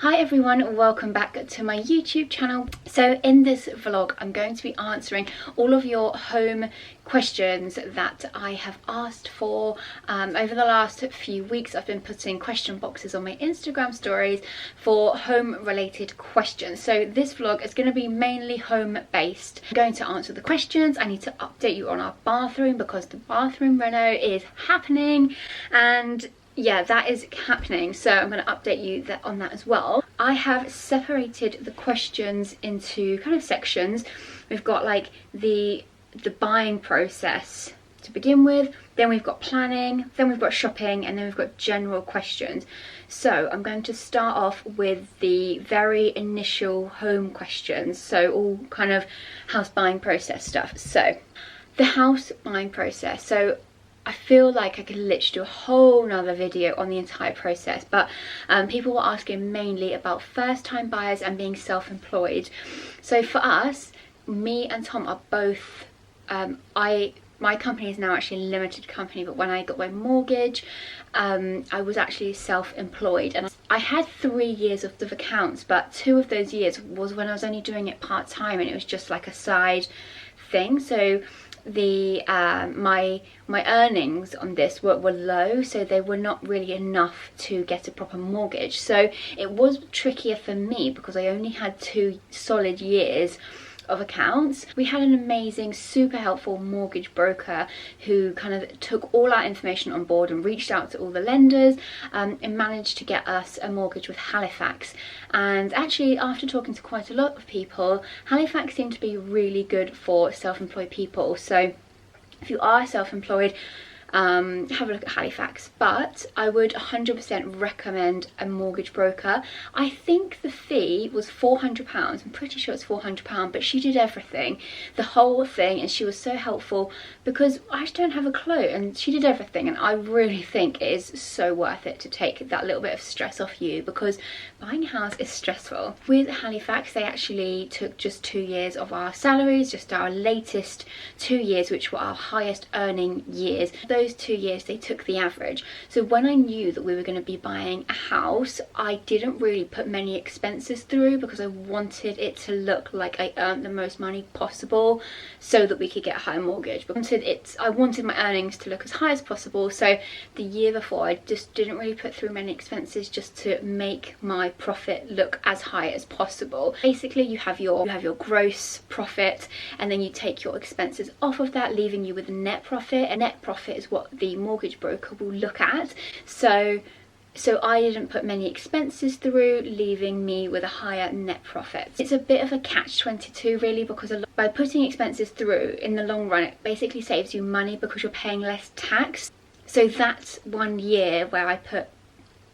Hi everyone, welcome back to my YouTube channel. So in this vlog I'm going to be answering all of your home questions that I have asked for over the last few weeks. I've been putting question boxes on my Instagram stories for home related questions. So this vlog is going to be mainly home based. I'm going to answer the questions. I need to update you on our bathroom because the bathroom reno is happening, and yeah, that is happening, so I'm going to update you on that as well. I have separated the questions into kind of sections. We've got like the buying process to begin with, then we've got planning, then we've got shopping, and then we've got general questions. So I'm going to start off with the very initial home questions, so all kind of house buying process stuff. So the house buying process, so I feel like I could literally do a whole nother video on the entire process, but people were asking mainly about first time buyers and being self-employed. So for us, me and Tom are both, my company is now actually a limited company, but when I got my mortgage, I was actually self-employed, and I had 3 years of accounts, but 2 of those years was when I was only doing it part-time, and it was just like a side thing. So the my earnings on this were low, so they were not really enough to get a proper mortgage. So it was trickier for me because I only had 2 solid years of accounts. We had an amazing, super helpful mortgage broker who kind of took all our information on board and reached out to all the lenders and managed to get us a mortgage with Halifax. And actually, after talking to quite a lot of people, Halifax seemed to be really good for self-employed people. So if you are self-employed, have a look at Halifax, but I would 100% recommend a mortgage broker. I think the fee was £400. I'm pretty sure it's £400, but she did everything, the whole thing, and she was so helpful because I just don't have a clue, and she did everything. And I really think it is so worth it to take that little bit of stress off you, because buying a house is stressful. With Halifax, they actually took just 2 years of our salaries, just our latest 2 years, which were our highest earning years. Those 2 years they took the average. So when I knew that we were going to be buying a house, I didn't really put many expenses through because I wanted it to look like I earned the most money possible so that we could get a high mortgage. I wanted my earnings to look as high as possible, so the year before I just didn't really put through many expenses just to make my profit look as high as possible. Basically you have your gross profit, and then you take your expenses off of that, leaving you with a net profit. A net profit is what the mortgage broker will look at. So I didn't put many expenses through, leaving me with a higher net profit. It's a bit of a catch-22 really, because by putting expenses through, in the long run it basically saves you money because you're paying less tax. So that's 1 year where I put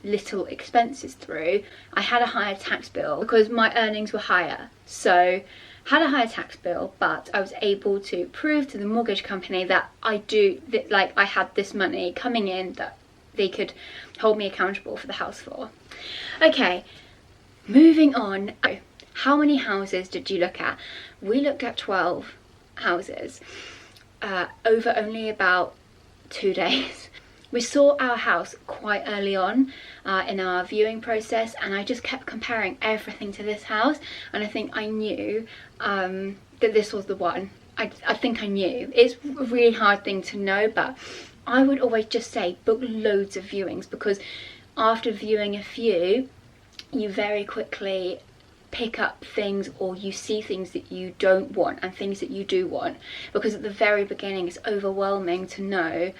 little expenses through, I had a higher tax bill because my earnings were higher. So had a higher tax bill, but I was able to prove to the mortgage company that I had this money coming in that they could hold me accountable for the house for. Okay, moving on. How many houses did you look at? We looked at 12 houses over only about 2 days. We saw our house quite early on in our viewing process, and I just kept comparing everything to this house, and I think I knew that this was the one. I think I knew. It's a really hard thing to know, but I would always just say book loads of viewings, because after viewing a few, you very quickly pick up things, or you see things that you don't want and things that you do want, because at the very beginning it's overwhelming to know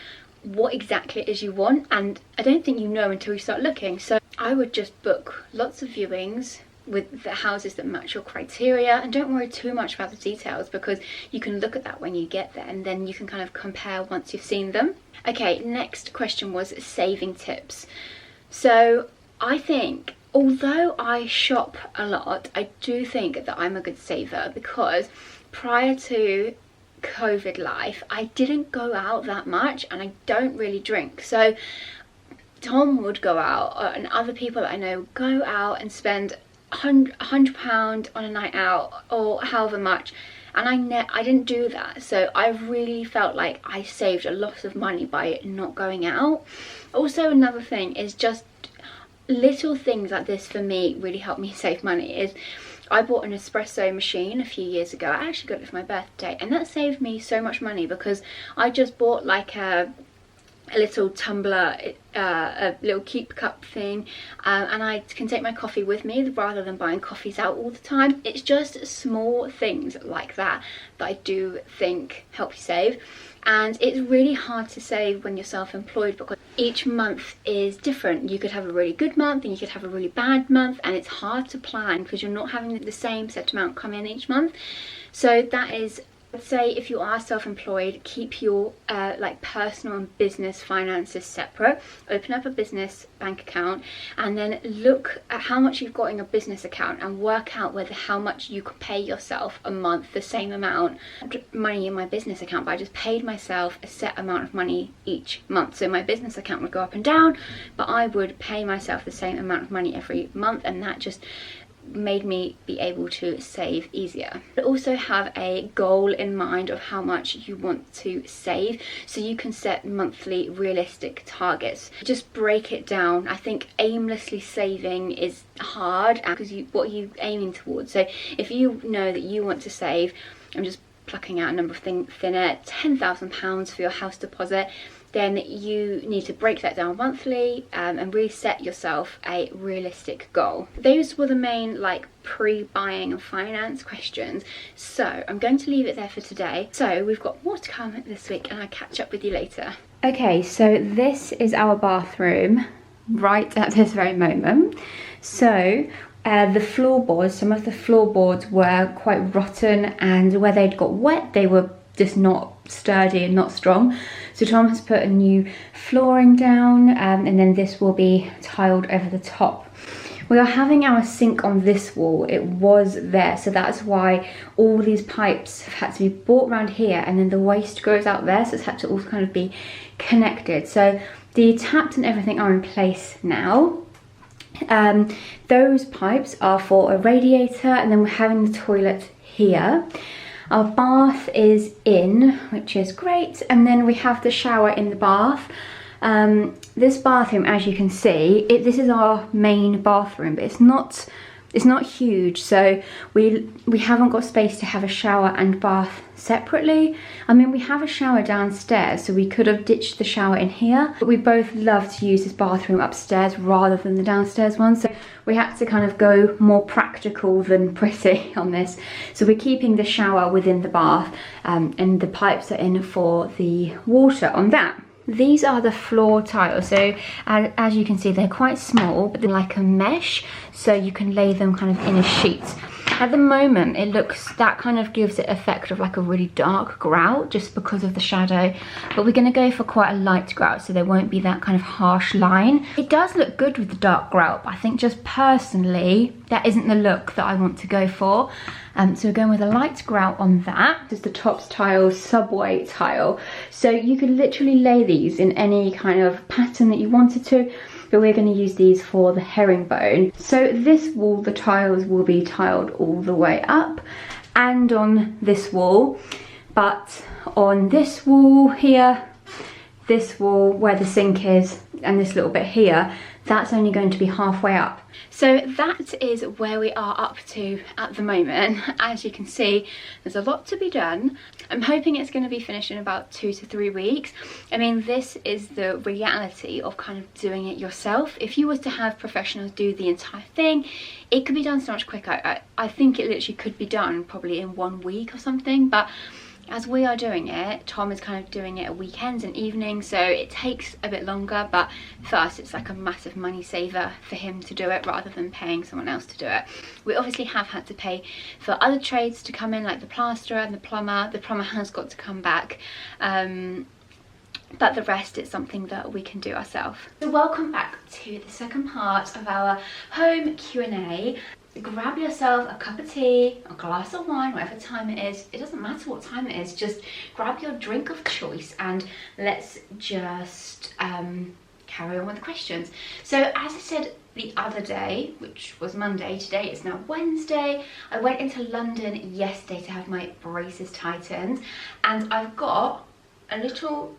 what exactly it is you want, and I don't think you know until you start looking. So I would just book lots of viewings with the houses that match your criteria, and don't worry too much about the details because you can look at that when you get there, and then you can kind of compare once you've seen them. Okay, next question was saving tips. So I think, although I shop a lot, I do think that I'm a good saver, because prior to COVID life I didn't go out that much, and I don't really drink. So Tom would go out, and other people that I know go out and spend £100 on a night out or however much, and I didn't do that. So I really felt like I saved a lot of money by not going out. Also, another thing is just little things like this for me really help me save money. Is I bought an espresso machine a few years ago. I actually got it for my birthday, and that saved me so much money because I just bought like a little tumbler, a little keep cup thing, and I can take my coffee with me rather than buying coffees out all the time. It's just small things like that that I do think help you save. And it's really hard to save when you're self-employed because each month is different. You could have a really good month and you could have a really bad month, and it's hard to plan because you're not having the same set amount come in each month. So that is, I'd say, if you are self-employed, keep your like personal and business finances separate. Open up a business bank account and then look at how much you've got in your business account and work out whether how much you could pay yourself a month, the same amount. Money in my business account, but I just paid myself a set amount of money each month. So my business account would go up and down, but I would pay myself the same amount of money every month, and that just made me be able to save easier. But also have a goal in mind of how much you want to save, so you can set monthly realistic targets. Just break it down. I think aimlessly saving is hard because what are you aiming towards? So if you know that you want to save, I'm just plucking out a number of thin air, £10,000 for your house deposit, then you need to break that down monthly and really set yourself a realistic goal. Those were the main like pre-buying and finance questions. So I'm going to leave it there for today. So we've got more to come this week, and I'll catch up with you later. Okay, so this is our bathroom right at this very moment. So the floorboards, some of the floorboards were quite rotten, and where they'd got wet, they were just not sturdy and not strong. So Tom has put a new flooring down, and then this will be tiled over the top. We are having our sink on this wall. It was there, so that's why all these pipes have had to be brought around here, and then the waste goes out there, so it's had to all kind of be connected. So the taps and everything are in place now. Those pipes are for a radiator, and then we're having the toilet here. Our bath is in, which is great, and then we have the shower in the bath. This bathroom, as you can see, this is our main bathroom, but it's not huge, so we haven't got space to have a shower and bath separately. I mean, we have a shower downstairs, so we could have ditched the shower in here, but we both love to use this bathroom upstairs rather than the downstairs one, so we had to kind of go more practical than pretty on this. So we're keeping the shower within the bath, and the pipes are in for the water on that. These are the floor tiles, so as you can see, they're quite small, but they're like a mesh, so you can lay them kind of in a sheet. At the moment, that kind of gives it effect of like a really dark grout just because of the shadow, but we're going to go for quite a light grout, so there won't be that kind of harsh line. It does look good with the dark grout, but I think just personally, that isn't the look that I want to go for. So we're going with a light grout on that. This is the tops tile, subway tile. So you could literally lay these in any kind of pattern that you wanted to, but we're going to use these for the herringbone. So this wall, the tiles will be tiled all the way up, and on this wall, but on this wall here, this wall where the sink is, and this little bit here, that's only going to be halfway up. So that is where we are up to at the moment. As you can see, there's a lot to be done. I'm hoping it's going to be finished in about 2 to 3 weeks. I mean, this is the reality of kind of doing it yourself. If you was to have professionals do the entire thing, it could be done so much quicker. I think it literally could be done probably in 1 week or something, but as we are doing it, Tom is kind of doing it at weekends and evenings, so it takes a bit longer, but for us it's like a massive money saver for him to do it rather than paying someone else to do it. We obviously have had to pay for other trades to come in, like the plasterer and the plumber. The plumber has got to come back, but the rest is something that we can do ourselves. So welcome back to the second part of our home Q&A. Grab yourself a cup of tea, a glass of wine, whatever time it is. It doesn't matter what time it is, just grab your drink of choice and let's just carry on with the questions. So as I said the other day, which was Monday, today is now Wednesday, I went into London yesterday to have my braces tightened, and I've got a little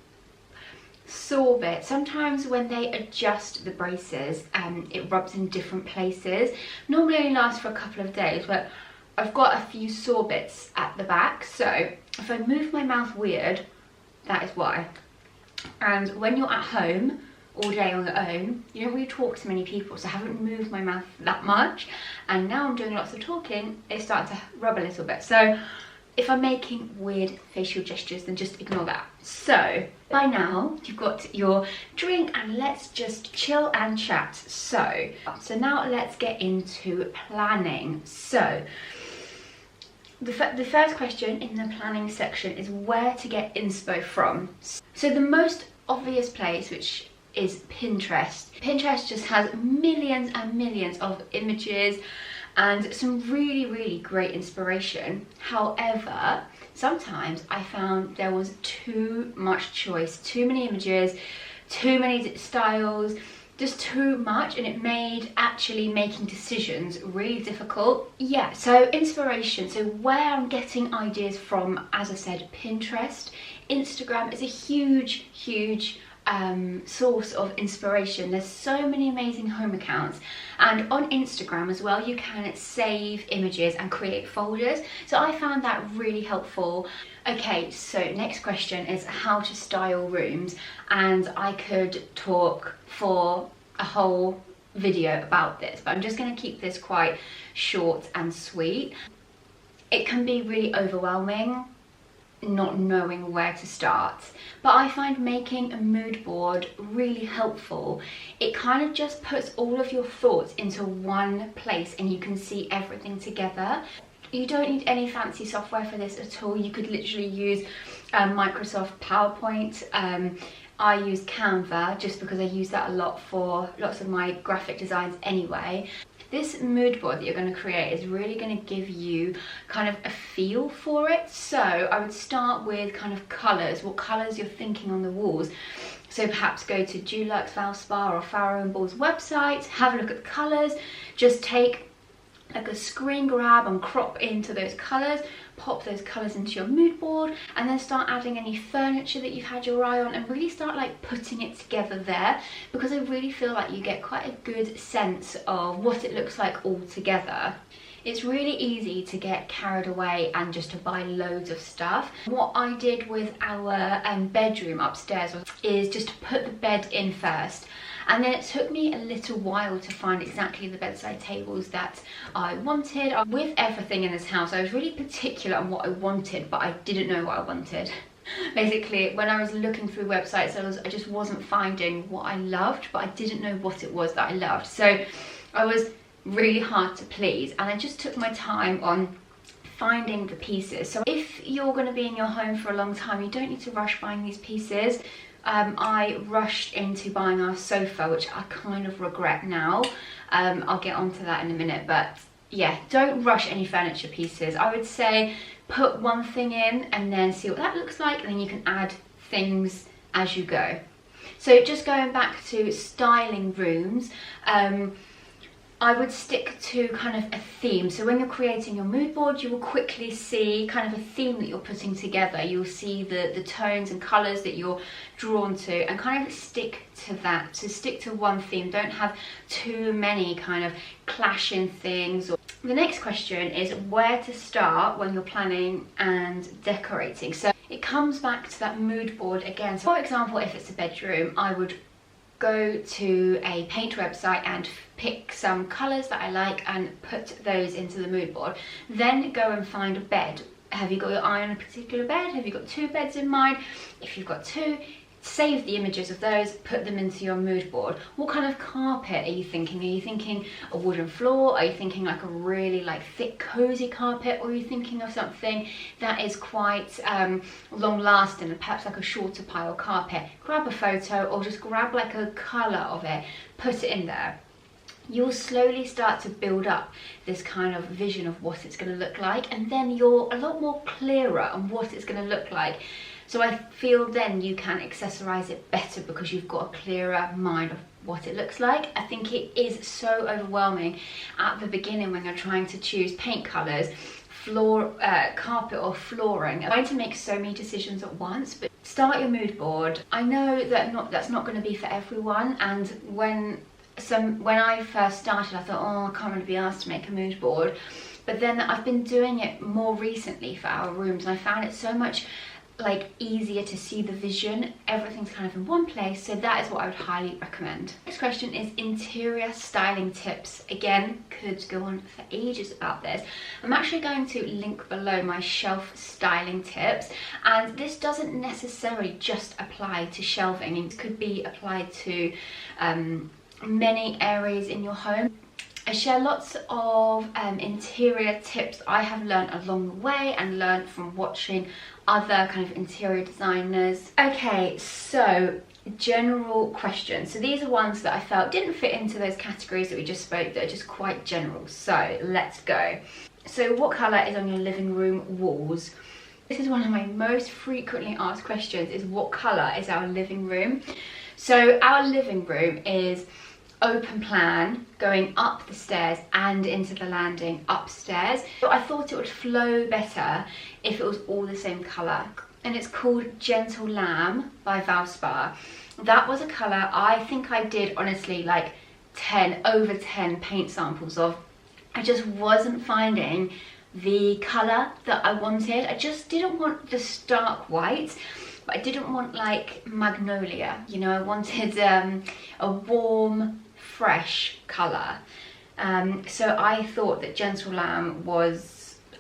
sore bit. Sometimes when they adjust the braces, it rubs in different places. Normally only lasts for a couple of days, but I've got a few sore bits at the back, so if I move my mouth weird, that is why. And when you're at home all day on your own, you don't really talk to many people, so I haven't moved my mouth that much, and now I'm doing lots of talking, it's starting to rub a little bit. So if I'm making weird facial gestures, then just ignore that. So by now you've got your drink and let's just chill and chat. So now let's get into planning. So the first question in the planning section is where to get inspo from. So the most obvious place, which is Pinterest. Pinterest just has millions and millions of images and some really great inspiration. However, sometimes I found there was too much choice, too many images, too many styles, just too much, and it made actually making decisions really difficult. Yeah, so inspiration, so where I'm getting ideas from, as I said, Pinterest. Instagram is a huge source of inspiration. There's so many amazing home accounts, and on Instagram as well you can save images and create folders, so I found that really helpful. Okay, so next question is how to style rooms, and I could talk for a whole video about this, but I'm just going to keep this quite short and sweet. It can be really overwhelming not knowing where to start, but I find making a mood board really helpful. It kind of just puts all of your thoughts into one place and you can see everything together. You don't need any fancy software for this at all. You could literally use Microsoft PowerPoint. I use Canva just because I use that a lot for lots of my graphic designs anyway. This mood board that you're going to create is really going to give you kind of a feel for it. So I would start with kind of colours, what colours you're thinking on the walls. So perhaps go to Dulux, Valspar or Farrow & Ball's website, have a look at the colours, just take like a screen grab and crop into those colours, pop those colours into your mood board, and then start adding any furniture that you've had your eye on and really start like putting it together there, because I really feel like you get quite a good sense of what it looks like all together. It's really easy to get carried away and just to buy loads of stuff. What I did with our bedroom upstairs is just to put the bed in first. And then it took me a little while to find exactly the bedside tables that I wanted. With everything in this house, I was really particular on what I wanted, but I didn't know what I wanted. Basically, when I was looking through websites, I just wasn't finding what I loved, but I didn't know what it was that I loved. So I was really hard to please, and I just took my time on finding the pieces. So if you're going to be in your home for a long time, you don't need to rush buying these pieces. I rushed into buying our sofa, which I kind of regret now. I'll get onto that in a minute, but yeah, don't rush any furniture pieces. I would say put one thing in and then see what that looks like, and then you can add things as you go. So just going back to styling rooms, I would stick to kind of a theme. So when you're creating your mood board, you will quickly see kind of a theme that you're putting together. You'll see the tones and colours that you're drawn to, and kind of stick to that. So stick to one theme. Don't have too many kind of clashing things. The next question is where to start when you're planning and decorating. So it comes back to that mood board again. So for example, if it's a bedroom, I would go to a paint website and pick some colours that I like and put those into the mood board. Then go and find a bed. Have you got your eye on a particular bed? Have you got two beds in mind? If you've got two, save the images of those, put them into your mood board. What kind of carpet are you thinking? Are you thinking a wooden floor? Are you thinking like a really like thick cozy carpet? Or are you thinking of something that is quite long lasting and perhaps like a shorter pile carpet? Grab a photo or just grab like a colour of it, put it in there. You'll slowly start to build up this kind of vision of what it's going to look like, and then you're a lot more clearer on what it's going to look like. So I feel then you can accessorize it better because you've got a clearer mind of what it looks like. I think it is so overwhelming at the beginning when you're trying to choose paint colors carpet or flooring. I'm trying to make so many decisions at once, but start your mood board. I know that that's not going to be for everyone, and when I first started, I thought, oh, I can't really be asked to make a mood board. But then I've been doing it more recently for our rooms, and I found it so much like easier to see the vision. Everything's kind of in one place, so that is what I would highly recommend. Next question is interior styling tips. Again, could go on for ages about this. I'm actually going to link below my shelf styling tips, and this doesn't necessarily just apply to shelving. It could be applied to many areas in your home. I share lots of interior tips I have learned along the way and learned from watching other kind of interior designers. Okay, so general questions. So these are ones that I felt didn't fit into those categories that we just spoke, that are just quite general. So let's go. So what colour is on your living room walls? This is one of my most frequently asked questions, is what colour is our living room? So our living room is open plan, going up the stairs and into the landing upstairs. So I thought it would flow better if it was all the same colour. And it's called Gentle Lamb by Valspar. That was a colour I think I did honestly like over 10 paint samples of. I just wasn't finding the colour that I wanted. I just didn't want the stark white, but I didn't want like magnolia, you know. I wanted a warm, fresh colour. So I thought that Gentle Lamb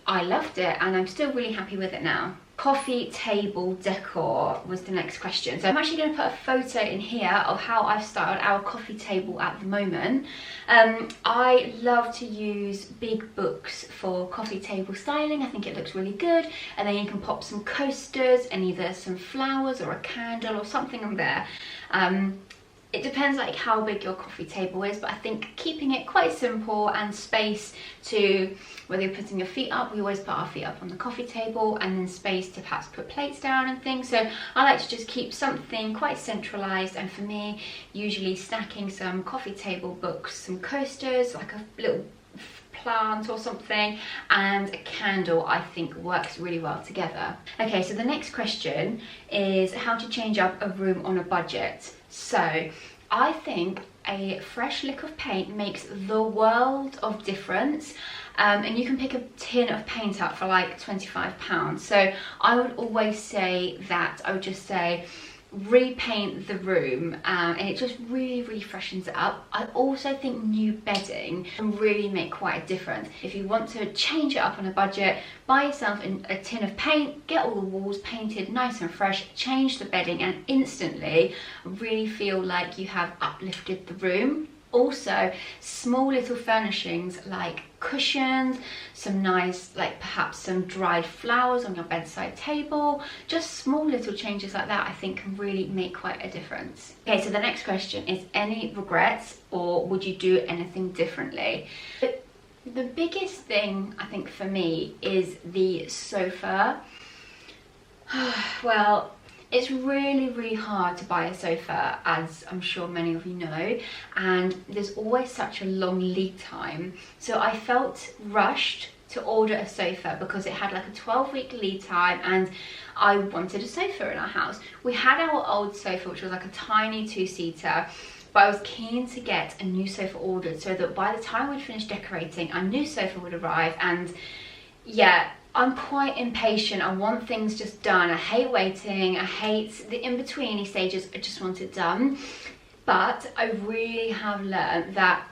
I loved it, and I'm still really happy with it now. Coffee table decor was the next question. So I'm actually going to put a photo in here of how I've styled our coffee table at the moment. I love to use big books for coffee table styling. I think it looks really good, and then you can pop some coasters and either some flowers or a candle or something on there. It depends like how big your coffee table is, but I think keeping it quite simple and space to, whether you're putting your feet up, we always put our feet up on the coffee table, and then space to perhaps put plates down and things. So I like to just keep something quite centralised, and for me, usually stacking some coffee table books, some coasters, like a little plant or something, and a candle, I think works really well together. Okay, so the next question is how to change up a room on a budget. So I think a fresh lick of paint makes the world of difference, and you can pick a tin of paint up for like £25. So I would always say that I would just say repaint the room, and it just really freshens it up. I also think new bedding can really make quite a difference. If you want to change it up on a budget, buy yourself a tin of paint, get all the walls painted nice and fresh, change the bedding, and instantly really feel like you have uplifted the room. Also, small little furnishings like cushions, some nice, like perhaps some dried flowers on your bedside table, just small little changes like that I think can really make quite a difference. Okay, so the next question is any regrets, or would you do anything differently? The biggest thing I think for me is the sofa. Well, it's really hard to buy a sofa, as I'm sure many of you know, and there's always such a long lead time. So I felt rushed to order a sofa because it had like a 12-week lead time, and I wanted a sofa in our house. We had our old sofa, which was like a tiny 2-seater, but I was keen to get a new sofa ordered so that by the time we'd finished decorating, our new sofa would arrive. And yeah, I'm quite impatient. I want things just done. I hate waiting. I hate the in-betweeny stages. I just want it done. But I really have learned that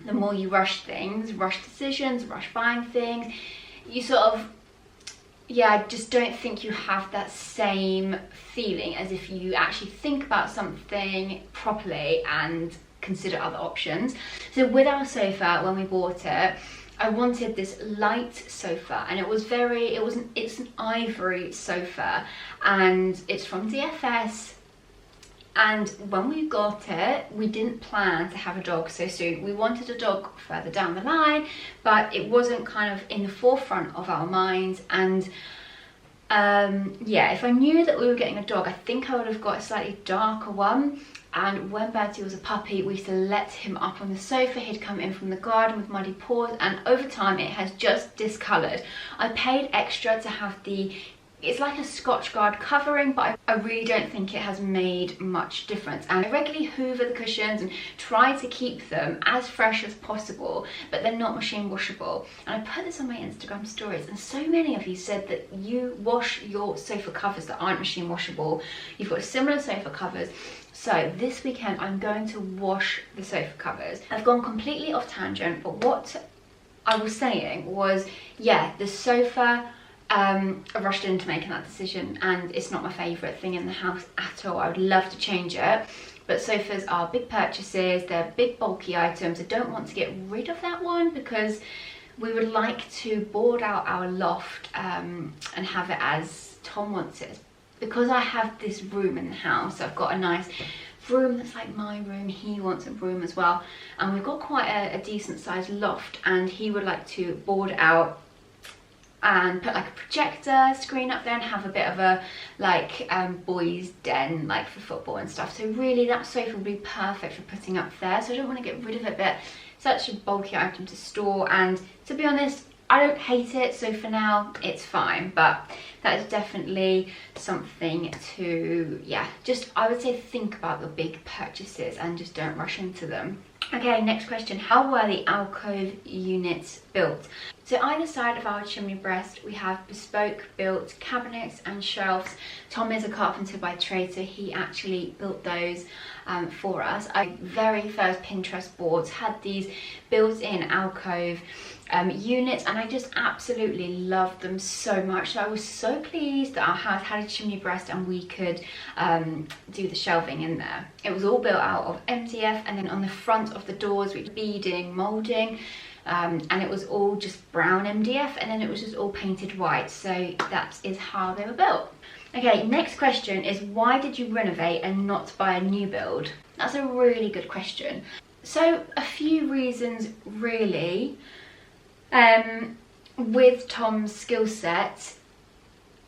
the more you rush things, rush decisions, rush buying things, you sort of, yeah, I just don't think you have that same feeling as if you actually think about something properly and consider other options. So with our sofa, when we bought it, I wanted this light sofa, and it's an ivory sofa, and it's from DFS. And when we got it, we didn't plan to have a dog so soon. We wanted a dog further down the line, but it wasn't kind of in the forefront of our minds. And yeah, if I knew that we were getting a dog, I think I would have got a slightly darker one. and when Bertie was a puppy we used to let him up on the sofa. He'd come in from the garden with muddy paws, and over time it has just discoloured. I paid extra to have it's like a Scotch Guard covering, but I really don't think it has made much difference. And I regularly hoover the cushions and try to keep them as fresh as possible, but they're not machine washable. And I put this on my Instagram stories, and so many of you said that you wash your sofa covers that aren't machine washable. You've got similar sofa covers. So this weekend I'm going to wash the sofa covers. I've gone completely off tangent, but what I was saying was, yeah, the sofa, I rushed into making that decision, and it's not my favourite thing in the house at all. I would love to change it, but sofas are big purchases, they're big bulky items. I don't want to get rid of that one because we would like to board out our loft and have it as Tom wants it. Because I have this room in the house, I've got a nice room that's like my room, he wants a room as well, and we've got quite a decent sized loft, and he would like to board out and put like a projector screen up there and have a bit of a like boys den, like for football and stuff. So really that sofa would be perfect for putting up there. So I don't want to get rid of it, but such a bulky item to store, and to be honest I don't hate it, so for now it's fine. But that is definitely something to, yeah, just I would say think about the big purchases and just don't rush into them. Okay, next question. How were the alcove units built? So either side of our chimney breast we have bespoke built cabinets and shelves. Tom is a carpenter by trade, so he actually built those for us. Our very first Pinterest boards had these built-in alcove units, and I just absolutely loved them so much. So I was so pleased that our house had a chimney breast and we could do the shelving in there. It was all built out of MDF, and then on the front of the doors we had beading, moulding, and it was all just brown MDF, and then it was just all painted white. So that is how they were built. Okay, next question is, why did you renovate and not buy a new build? That's a really good question. So a few reasons really. With Tom's skill set,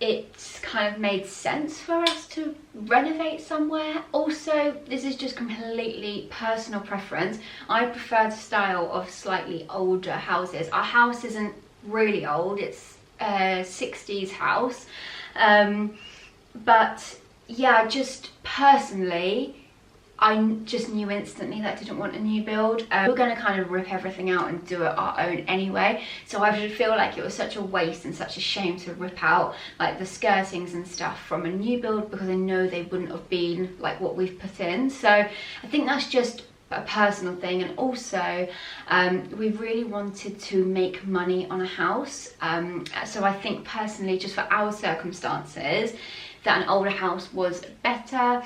it kind of made sense for us to renovate somewhere. Also, this is just completely personal preference. I prefer the style of slightly older houses. Our house isn't really old, it's a 60s house. But yeah, just personally, I just knew instantly that I didn't want a new build. We're going to kind of rip everything out and do it our own anyway, so I would feel like it was such a waste and such a shame to rip out like the skirtings and stuff from a new build, because I know they wouldn't have been like what we've put in. So I think that's just a personal thing, and also we really wanted to make money on a house, so I think personally, just for our circumstances, that an older house was better.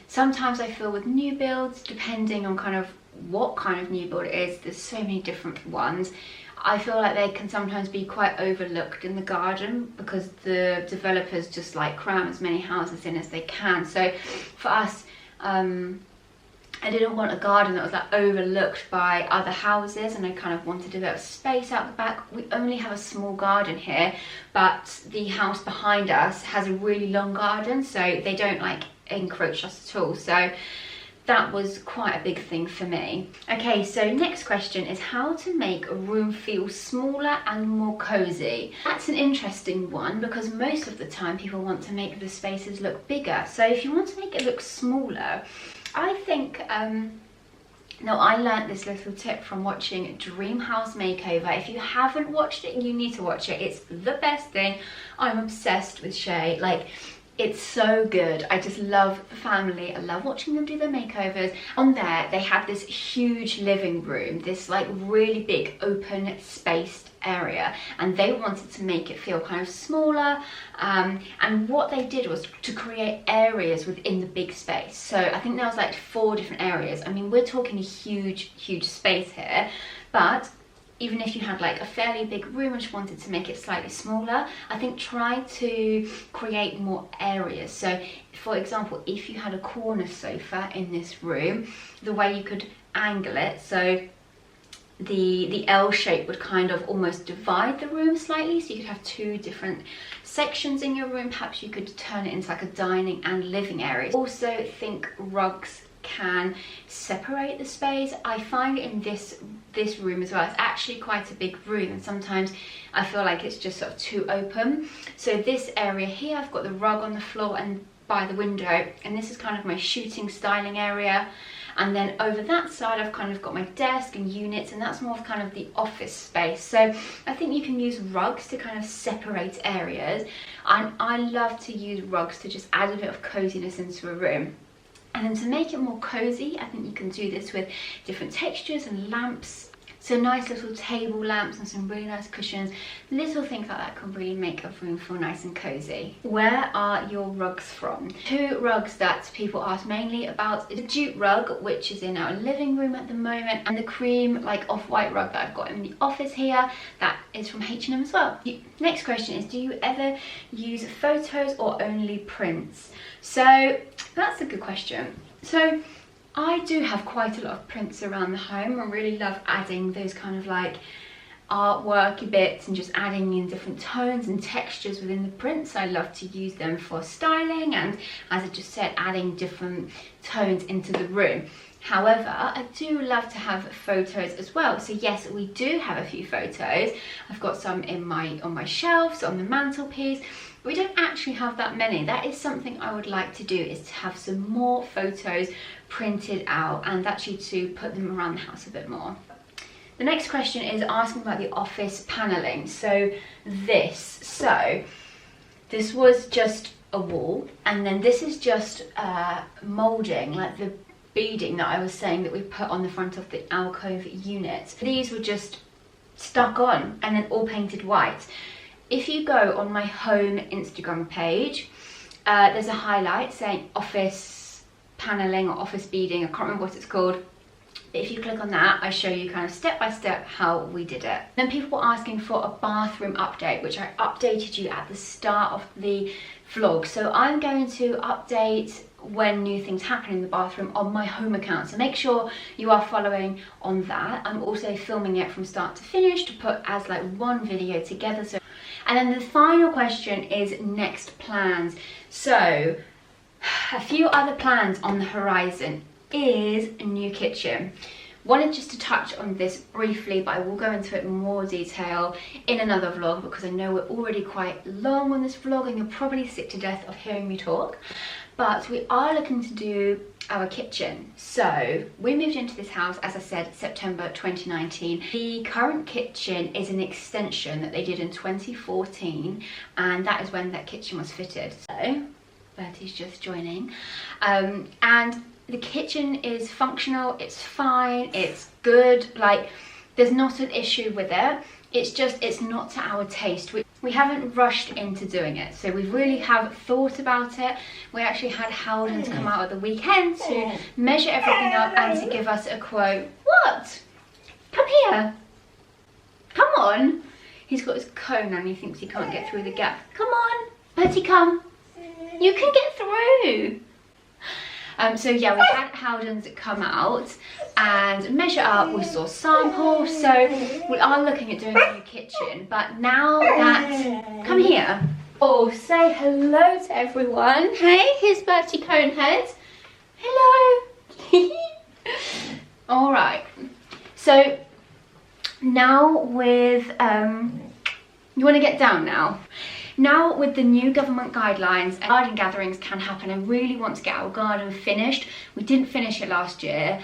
Sometimes I feel with new builds, depending on kind of what kind of new build it is, there's so many different ones, I feel like they can sometimes be quite overlooked in the garden because the developers just like cram as many houses in as they can. So for us, I didn't want a garden that was like overlooked by other houses, and I kind of wanted a bit of space out the back. We only have a small garden here, but the house behind us has a really long garden, so they don't like encroach us at all. So that was quite a big thing for me. Okay, so next question is how to make a room feel smaller and more cozy. That's an interesting one because most of the time people want to make the spaces look bigger. So if you want to make it look smaller, I think, now I learnt this little tip from watching Dream House Makeover. If you haven't watched it, you need to watch it. It's the best thing. I'm obsessed with Shay. Like, it's so good. I just love the family. I love watching them do their makeovers. On there, they had this huge living room, this like really big open spaced area, and they wanted to make it feel kind of smaller, and what they did was to create areas within the big space. So I think there was like 4 different areas. I mean, we're talking a huge space here, but even if you had like a fairly big room and just wanted to make it slightly smaller, I think try to create more areas. So for example, if you had a corner sofa in this room, the way you could angle it, so the L shape would kind of almost divide the room slightly, so you could have two different sections in your room. Perhaps you could turn it into like a dining and living area. Also think rugs can separate the space. I find in this room as well, it's actually quite a big room, and sometimes I feel like it's just sort of too open. So this area here, I've got the rug on the floor and by the window, and this is kind of my shooting styling area. And then over that side, I've kind of got my desk and units, and that's more of kind of the office space. So I think you can use rugs to kind of separate areas. And I love to use rugs to just add a bit of coziness into a room. And then to make it more cozy, I think you can do this with different textures and lamps. So nice little table lamps and some really nice cushions. Little things like that can really make a room feel nice and cozy. Where are your rugs from? Two rugs that people ask mainly about is the jute rug, which is in our living room at the moment, and the cream like off-white rug that I've got in the office here, that is from H&M as well. Next question is, do you ever use photos or only prints? So that's a good question. So I do have quite a lot of prints around the home. I really love adding those kind of like artworky bits and just adding in different tones and textures within the prints. I love to use them for styling and, as I just said, adding different tones into the room. However, I do love to have photos as well. So yes, we do have a few photos. I've got some on my shelves, on the mantelpiece. We don't actually have that many. That is something I would like to do, is to have some more photos printed out and actually to put them around the house a bit more. The next question is asking about the office paneling. So this was just a wall, and then this is just molding, like the beading that I was saying that we put on the front of the alcove unit. These were just stuck on and then all painted white. If you go on my home Instagram page, there's a highlight saying office paneling or office beading. I can't remember what it's called. But if you click on that, I show you kind of step by step how we did it. Then people were asking for a bathroom update, which I updated you at the start of the vlog. So I'm going to update when new things happen in the bathroom on my home account, so make sure you are following on that. I'm also filming it from start to finish to put as like one video together. So, and then the final question is next plans. So a few other plans on the horizon is a new kitchen. Wanted just to touch on this briefly, but I will go into it in more detail in another vlog, because I know we're already quite long on this vlog and you're probably sick to death of hearing me talk. But we are looking to do our kitchen. So we moved into this house, as I said, September 2019. The current kitchen is an extension that they did in 2014, and that is when that kitchen was fitted. So Bertie's just joining. And the kitchen is functional, it's fine, it's good, like there's not an issue with it. It's just, it's not to our taste. We haven't rushed into doing it, so we really have thought about it. We actually had Howden's come out at the weekend to measure everything up and to give us a quote. What? Come here. Come on. He's got his cone and he thinks he can't get through the gap. Come on, Bertie, come. You can get through. So yeah, we had Howden's come out and measure up. We saw samples, so we are looking at doing a new kitchen. But now that, come here. Oh, say hello to everyone. Hey, here's Bertie Conehead. Hello. All right. So now with you want to get down now. Now with the new government guidelines, garden gatherings can happen. I really want to get our garden finished. We didn't finish it last year.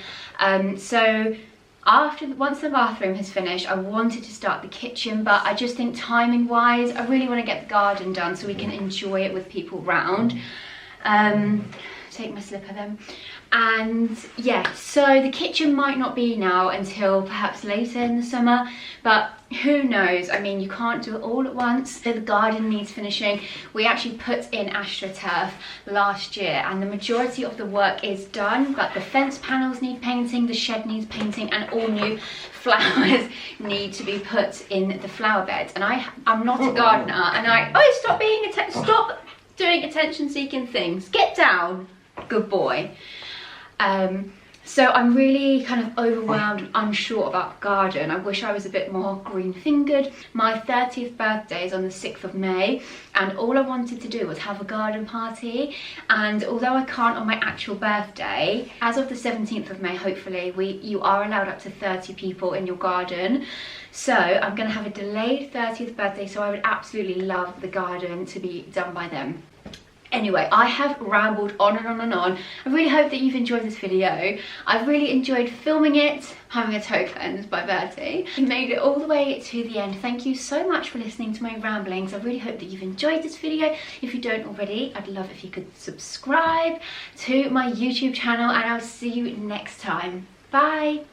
So once the bathroom has finished, I wanted to start the kitchen, but I just think timing wise, I really want to get the garden done so we can enjoy it with people round. Take my slipper then. And yeah, so the kitchen might not be now until perhaps later in the summer, but who knows? I mean, you can't do it all at once. So the garden needs finishing. We actually put in AstroTurf last year and the majority of the work is done, but the fence panels need painting, the shed needs painting, and all new flowers need to be put in the flower beds. And I'm not a gardener, and stop doing attention-seeking things. Get down. Good boy. So I'm really kind of overwhelmed and unsure about the garden. I wish I was a bit more green fingered. My 30th birthday is on the 6th of May and all I wanted to do was have a garden party, and although I can't on my actual birthday, as of the 17th of May hopefully you are allowed up to 30 people in your garden. So I'm going to have a delayed 30th birthday, so I would absolutely love the garden to be done by then. Anyway, I have rambled on and on and on. I really hope that you've enjoyed this video. I've really enjoyed filming it, having a toe cleanse by Bertie. You made it all the way to the end. Thank you so much for listening to my ramblings. I really hope that you've enjoyed this video. If you don't already, I'd love if you could subscribe to my YouTube channel, and I'll see you next time. Bye.